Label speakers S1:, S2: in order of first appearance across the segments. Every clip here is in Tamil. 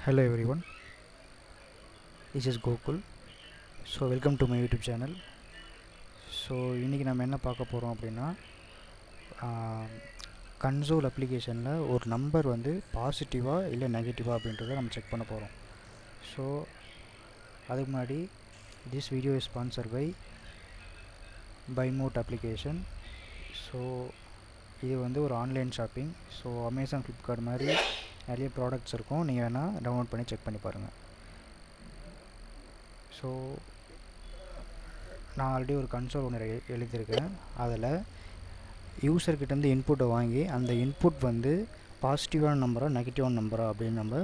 S1: Hello everyone, this is Gokul. So welcome to my YouTube channel. So இன்றைக்கி நம்ம என்ன பார்க்க போகிறோம் அப்படின்னா கன்சோல் அப்ளிகேஷனில் ஒரு நம்பர் வந்து பாசிட்டிவாக இல்லை நெகட்டிவாக அப்படின்றத நம்ம செக் பண்ண போகிறோம். ஸோ அதுக்கு முன்னாடி this video is sponsor by Paymod application. So இது வந்து ஒரு online shopping. So Amazon, Flipkart மாதிரி நிறைய ப்ராடக்ட்ஸ் இருக்கும், நீங்கள் வேணால் டவுன்லோட் பண்ணி செக் பண்ணி பாருங்கள். ஸோ நான் ஆல்ரெடி ஒரு கன்சோல் ஒன்று எழுதியிருக்கேன். அதில் யூசர்கிட்டேருந்து இன்புட்டை வாங்கி அந்த இன்புட் வந்து பாசிட்டிவான நம்பரா நெகட்டிவான நம்பரா அப்படின்னு நம்ம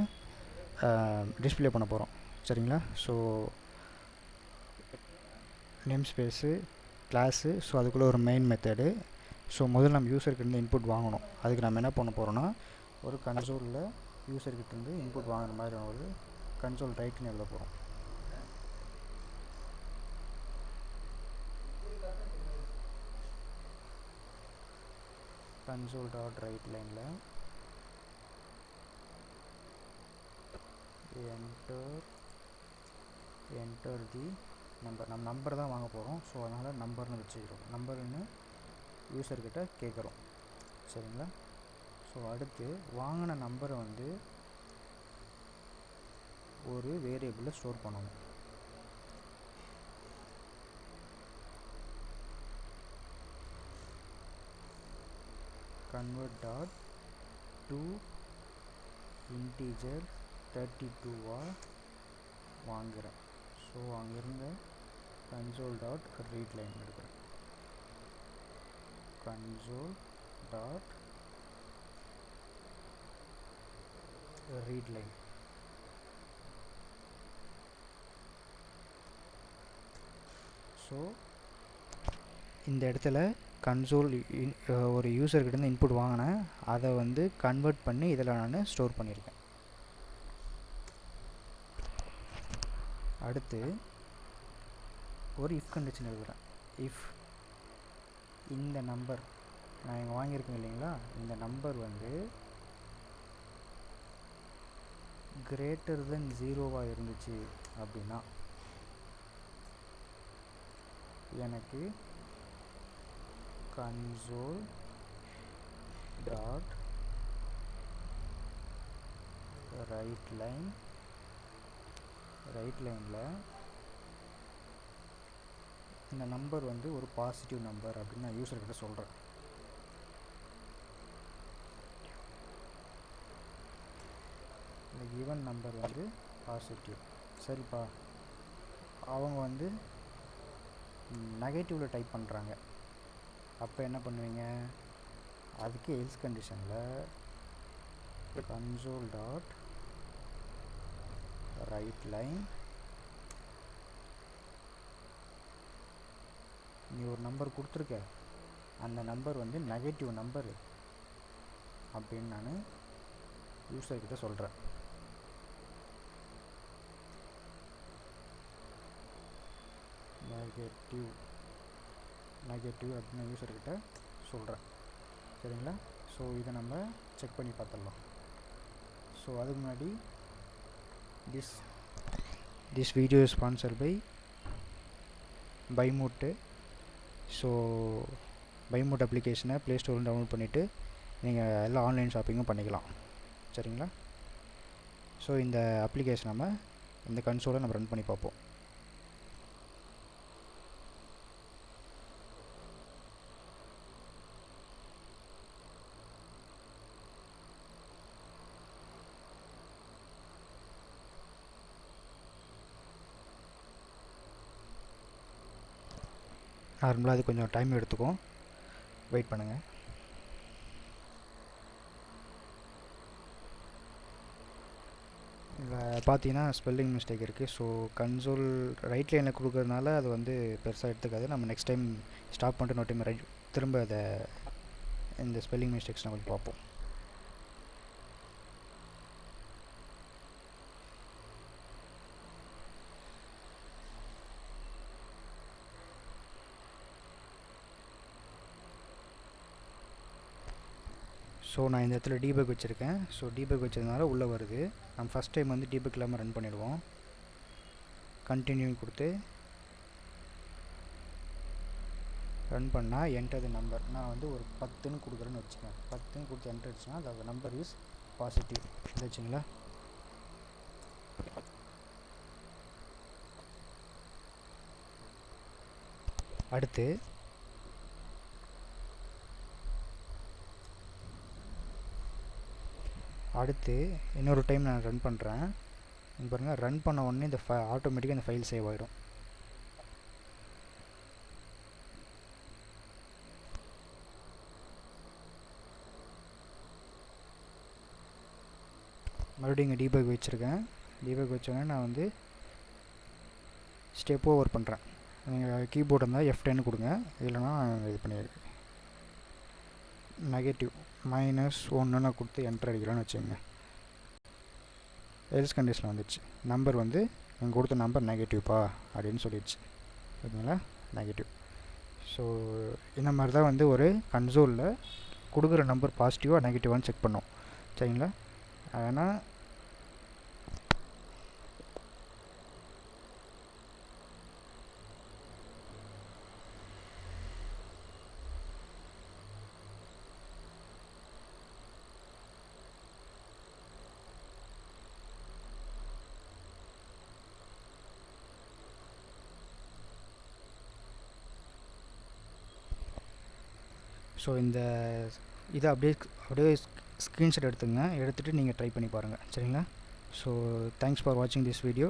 S1: டிஸ்பிளே பண்ண போகிறோம். சரிங்களா? So name space, class, so அதுக்குள்ளே ஒரு மெயின் மெத்தடு. ஸோ முதல்ல நம்ம யூசர்கிட்டேருந்து இன்புட் வாங்கணும். அதுக்கு நம்ம என்ன பண்ண போகிறோன்னா, ஒரு கன்சோலில் யூசர்கிட்டேருந்து இன்புட் வாங்குற மாதிரி ஒரு கன்சோல் ரைட்னு எழுத போகிறோம். கன்சோல் டாட் ரைட் லைனில் என்டர் தி நம்பர். நம்ம நம்பர் தான் வாங்க போகிறோம். ஸோ அதனால் நம்பர்னு வச்சுக்கிறோம். நம்பர்னு யூசர்கிட்ட கேட்குறோம். சரிங்களா? ஸோ அடுத்து வாங்கின நம்பரை வந்து ஒரு வேரியபிளில் ஸ்டோர் பண்ணணும். கன்வெர்ட் டாட் டு இன்டீஜர் 32 வாங்குகிறேன். ஸோ அங்கேருந்து கன்சோல் டாட் ரீட் லைன் எடுக்கிறேன். Console dot read line. So இந்த இடத்துல கன்சோல் ஒரு யூசர்கிட்டேருந்து இன்புட் வாங்கினேன், அதை வந்து கன்வெர்ட் பண்ணி இதில் நான் ஸ்டோர் பண்ணியிருக்கேன். அடுத்து ஒரு இஃப் கண்டிஷன் எழுதுகிறேன். இஃப் இந்த நம்பர் நான் இங்கே வாங்கியிருக்கேன் இல்லைங்களா, இந்த நம்பர் வந்து கிரேட்டர் தென் 0 இருந்துச்சு அப்படின்னா எனக்கு கன்சோல் டாட் ரைட் லைனில் இந்த நம்பர் வந்து ஒரு பாசிட்டிவ் நம்பர் அப்படின்னு நான் யூசர்கிட்ட சொல்கிறேன். இந்த கிவன் நம்பர் வந்து பாசிட்டிவ். சரிப்பா, அவங்க வந்து நெகட்டிவில் டைப் பண்ணுறாங்க. அப்போ என்ன பண்ணுவீங்க? அதுக்கு எல்ஸ் கண்டிஷனில் கன்சோல் டாட் ரைட் லைன், நீ ஒரு நம்பர் கொடுத்துருக்க, அந்த நம்பர் வந்து நெகட்டிவ் நம்பர் அப்படின்னு நான் யூசர்கிட்ட சொல்கிறேன். நெகட்டிவ் அப்படின்னு யூசர்கிட்ட சொல்கிறேன். சரிங்களா? ஸோ இதை நம்ம செக் பண்ணி பார்த்துடலாம். ஸோ அதுக்கு முன்னாடி this video is sponsor by Paymod. So Paymod அப்ளிகேஷனை ப்ளே ஸ்டோரில் டவுன்லோட் பண்ணிவிட்டு நீங்கள் எல்லா ஆன்லைன் ஷாப்பிங்கும் பண்ணிக்கலாம். சரிங்களா? ஸோ இந்த அப்ளிகேஷன் நம்ம இந்த கன்சோலை நம்ம ரன் பண்ணி பார்ப்போம். நார்மலாக அது கொஞ்சம் டைம் எடுத்துக்கும், வெயிட் பண்ணுங்கள். இதில் பார்த்தீங்கன்னா ஸ்பெல்லிங் மிஸ்டேக் இருக்குது. ஸோ கன்சோல் ரைட் லைனில் கொடுக்கறதுனால அது வந்து பெருசாக எடுத்துக்காது. நம்ம நெக்ஸ்ட் டைம் ஸ்டாப் பண்ணிட்டு இன்னொரு டைம் திரும்ப அதை இந்த ஸ்பெல்லிங் மிஸ்டேக்ஸ் நம்ம பார்ப்போம். ஸோ நான் இந்த இடத்துல டீபக் வச்சுருக்கேன். ஸோ டீபக் வச்சதுனால உள்ளே வருது. நம்ம ஃபஸ்ட் டைம் வந்து டீபக் இல்லாமல் ரன் பண்ணிடுவோம். கண்டினியூ கொடுத்து ரன் பண்ணால் என்டர் தி நம்பர். நான் வந்து ஒரு 10ன்னு கொடுக்குறேன்னு வச்சுக்கேன். 10ன்னு கொடுத்து என்டர் அடிச்சுன்னா அந்த நம்பர் இஸ் பாசிட்டிவ். வச்சுங்களா? அடுத்து இன்னொரு டைம் நான் ரன் பண்ணுறேன். பாருங்கள், ரன் பண்ண உடனே இந்த ஆட்டோமேட்டிக்காக இந்த ஃபைல் சேவ் ஆகிடும். மறுபடியும் இங்கே டீபக் வச்சுருக்கேன். டீபக் வச்சோடனே நான் வந்து ஸ்டெப் ஓவர் பண்ணுறேன். நீங்கள் கீபோர்டு இருந்தால் F10 கொடுங்க, இல்லைனா இது பண்ணிடுங்க. நெகட்டிவ் -1 நான் கொடுத்து என்டர் அடிக்கிறேன்னு வச்சுக்கோங்க. எல்ஸ் கண்டிஷன் வந்துடுச்சு. நம்பர் வந்து நீங்கள் கொடுத்த நம்பர் நெகட்டிவ்ப்பா அப்படின்னு சொல்லிடுச்சு. ஓகேங்களா? நெகட்டிவ். ஸோ இந்த மாதிரி தான் வந்து ஒரு கன்சோலில் கொடுக்குற நம்பர் பாசிட்டிவாக நெகட்டிவான்னு செக் பண்ணோம். சரிங்களா? ஆனால் ஸோ இந்த இதை அப்படியே ஸ்க்ரீன்ஷாட் எடுத்துங்க. எடுத்துகிட்டு நீங்கள் ட்ரை பண்ணி பாருங்கள். சரிங்களா? ஸோ தேங்க்ஸ் ஃபார் வாட்சிங் திஸ் வீடியோ.